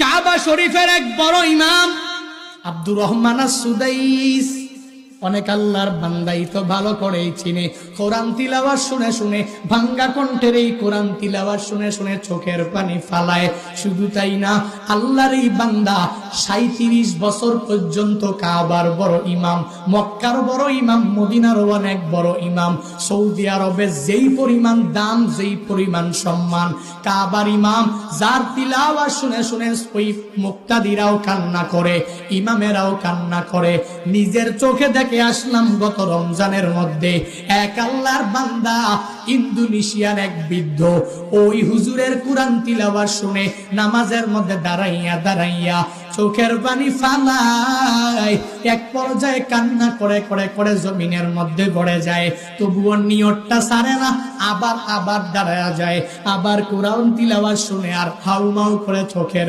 কাবা শরীফের এক বড় ইমাম আব্দুর রহমান আস-সুদাইস, অনেক আল্লাহর বান্দাই তো ভালো করেই চিনে। কোরআন তিলাওয়াত শুনে শুনে, ভাঙ্গা কণ্ঠের এই কোরআন তিলাওয়াত শুনে শুনে চোখের পানি ফালায়। শুধু তাই না, আল্লাহর এই বান্দা 37 বছর পর্যন্ত কাবার বড় ইমাম, মক্কার বড় ইমাম, মদিনার অনেক বড় ইমাম। সৌদি আরবে যেই পরিমাণ দাম, যেই পরিমাণ সম্মান, কাবার ইমাম যার তিলাওয়াত শুনে শুনে ওই মুক্তাদিরাও কান্না করে, ইমামেরাও কান্না করে। নিজের চোখে দেখে আসলাম গত রমজানের মধ্যে এক আল্লাহর বান্দা ইন্দোনেশিয়ার এক বৃদ্ধ ওই হুজুরের কুরআন তিলাওয়াত শুনে নামাজের মধ্যে দাঁড়াইয়া দাঁড়াইয়া চোখের পানি ফালায়, এক পর্যায়ে কান্না করে করে করে জমিনের মধ্যে গড়ে যায়। তবুও নিয়তটা ছাড়ে না, আবার দাঁড়ায়া যায়, আবার কুরআন তিলাওয়াত শুনে আর হাউমাউ করে চোখের